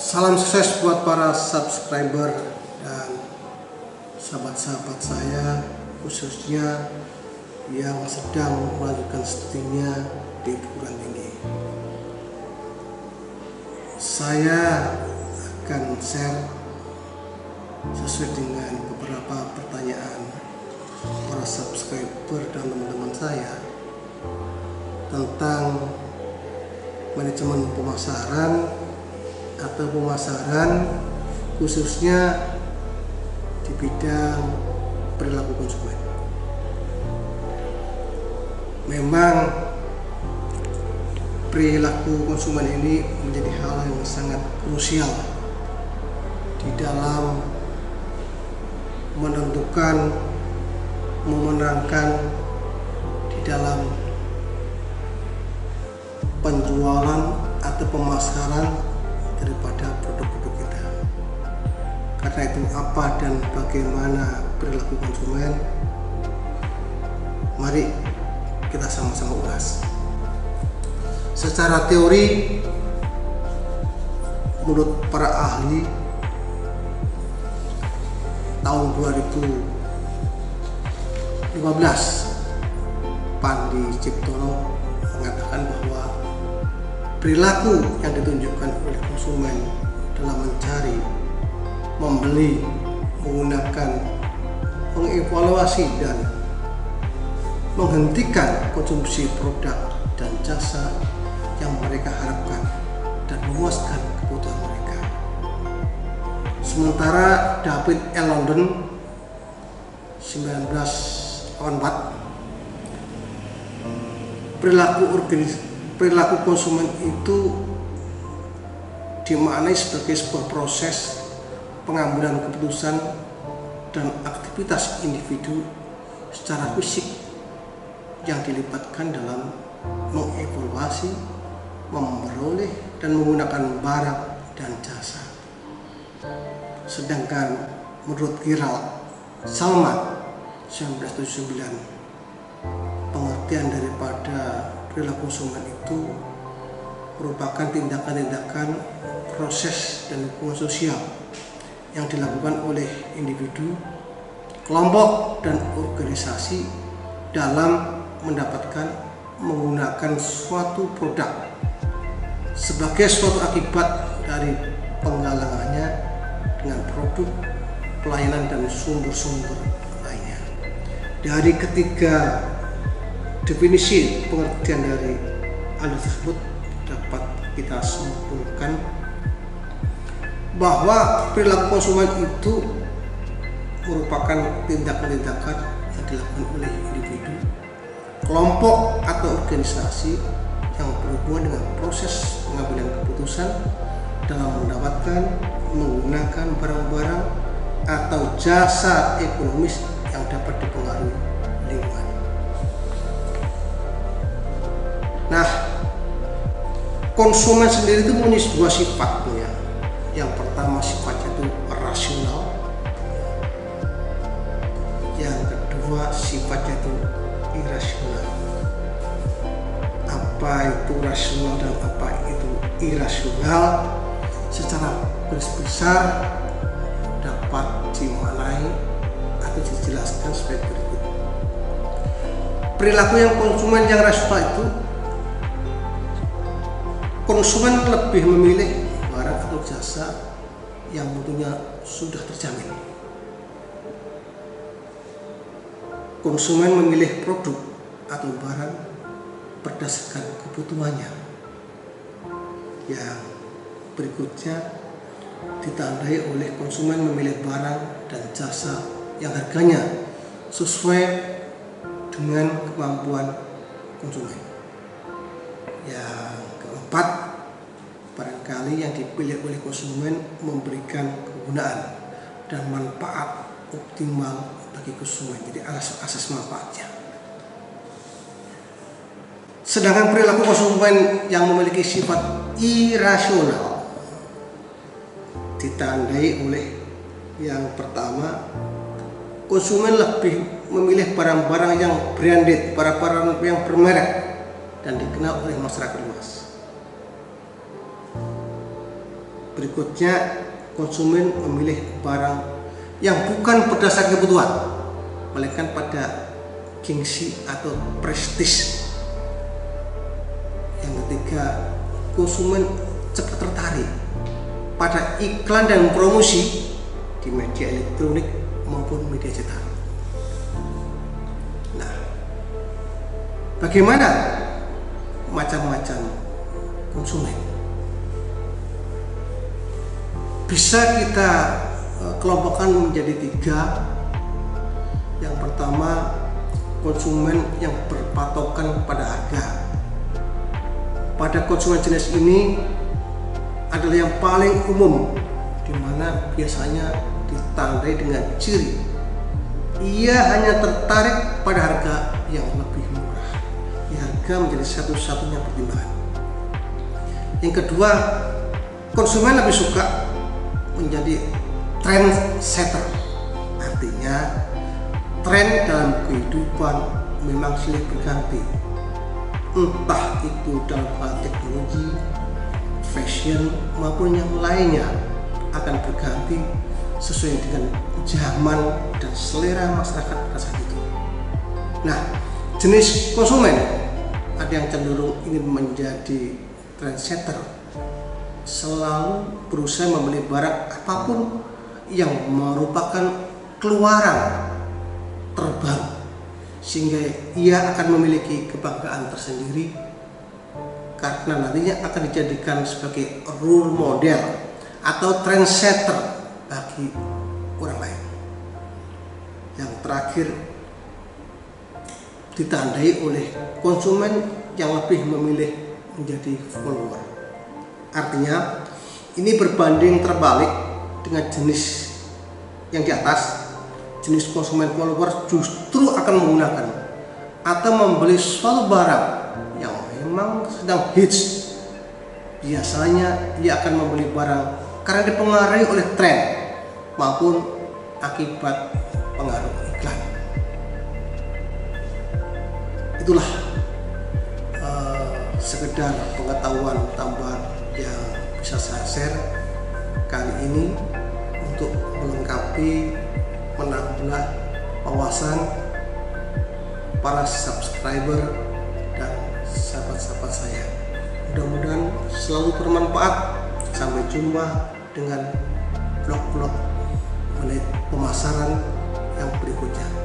Salam sukses buat para subscriber dan sahabat-sahabat saya, khususnya yang sedang melanjutkan studinya di perguruan tinggi. Saya akan share sesuai dengan beberapa pertanyaan para subscriber dan teman-teman saya tentang manajemen pemasaran atau pemasaran, khususnya di bidang perilaku konsumen. Memang perilaku konsumen ini menjadi hal yang sangat krusial di dalam menentukan, memenangkan di dalam penjualan atau pemasaran daripada produk-produk kita. Karena itu, apa dan bagaimana perilaku konsumen, mari kita sama-sama ulas. Secara teori, menurut para ahli, tahun 2015 Pandi Ciptono mengatakan bahwa perilaku yang ditunjukkan oleh konsumen dalam mencari, membeli, menggunakan, mengevaluasi dan menghentikan konsumsi produk dan jasa yang mereka harapkan dan memuaskan kebutuhan mereka. Sementara David L. London 1984, perilaku konsumen itu dimaknai sebagai sebuah proses pengambilan keputusan dan aktivitas individu secara fisik yang dilibatkan dalam mengevaluasi, memperoleh dan menggunakan barang dan jasa. Sedangkan menurut Gerald Salman 1979, pengertian daripada perilaku konsumen itu merupakan tindakan-tindakan, proses dan hubungan sosial yang dilakukan oleh individu, kelompok dan organisasi dalam mendapatkan, menggunakan suatu produk sebagai suatu akibat dari penggalangannya dengan produk, pelayanan dan sumber-sumber lainnya. Dari ketiga definisi pengertian dari hal tersebut dapat kita simpulkan bahwa perilaku konsumen itu merupakan tindakan-tindakan yang dilakukan oleh individu, kelompok atau organisasi yang berhubungan dengan proses pengambilan keputusan dalam mendapatkan, menggunakan barang-barang atau jasa ekonomis yang dapat dipengaruhi lingkungan. Nah, konsumen sendiri itu punya dua sifatnya. Yang pertama sifatnya itu rasional, yang kedua sifatnya itu irasional. Apa itu rasional dan apa itu irasional secara garis besar dapat dimaknai atau dijelaskan sebagai berikut. Perilaku yang konsumen yang rasional itu, konsumen lebih memilih barang atau jasa yang mutunya sudah terjamin. Konsumen memilih produk atau barang berdasarkan kebutuhannya. Yang berikutnya ditandai oleh konsumen memilih barang dan jasa yang harganya sesuai dengan kemampuan konsumen. Yang keempat, barangkali yang dipilih oleh konsumen memberikan kegunaan dan manfaat optimal bagi konsumen, jadi asas manfaatnya. Sedangkan perilaku konsumen yang memiliki sifat irasional ditandai oleh yang pertama, konsumen lebih memilih barang-barang yang branded, barang-barang yang bermerek dan dikenal oleh masyarakat luas. Berikutnya, konsumen memilih barang yang bukan berdasar kebutuhan, melainkan pada gengsi atau prestis. Yang ketiga, konsumen cepat tertarik pada iklan dan promosi di media elektronik maupun media cetak. Nah, bagaimana macam-macam konsumen? Bisa kita kelompokkan menjadi 3. Yang pertama, konsumen yang berpatokan pada harga. Pada konsumen jenis ini adalah yang paling umum, di mana biasanya ditandai dengan ciri ia hanya tertarik pada harga yang lebih murah. Harga menjadi satu-satunya pertimbangan. Yang kedua, konsumen lebih suka menjadi trendsetter. Artinya, tren dalam kehidupan memang silih berganti. Entah itu dalam hal teknologi, fashion, maupun yang lainnya akan berganti sesuai dengan zaman dan selera masyarakat pada saat itu. Nah, jenis konsumen ada yang cenderung ingin menjadi trendsetter, selalu berusaha membeli barang apapun yang merupakan keluaran terbaru, sehingga ia akan memiliki kebanggaan tersendiri karena nantinya akan dijadikan sebagai role model atau trendsetter bagi orang lain. Yang terakhir, ditandai oleh konsumen yang lebih memilih menjadi follower. Artinya, ini berbanding terbalik dengan jenis yang di atas. Jenis konsumen follower justru akan menggunakan atau membeli suatu barang yang memang sedang hits. Biasanya ia akan membeli barang karena dipengaruhi oleh tren maupun akibat pengaruh iklan. Itulah sekedar pengetahuan tambahan yang bisa saya share kali ini untuk melengkapi menambah wawasan para subscriber dan sahabat-sahabat saya. Mudah-mudahan selalu bermanfaat. Sampai jumpa dengan vlog-vlog mengenai pemasaran yang berikutnya.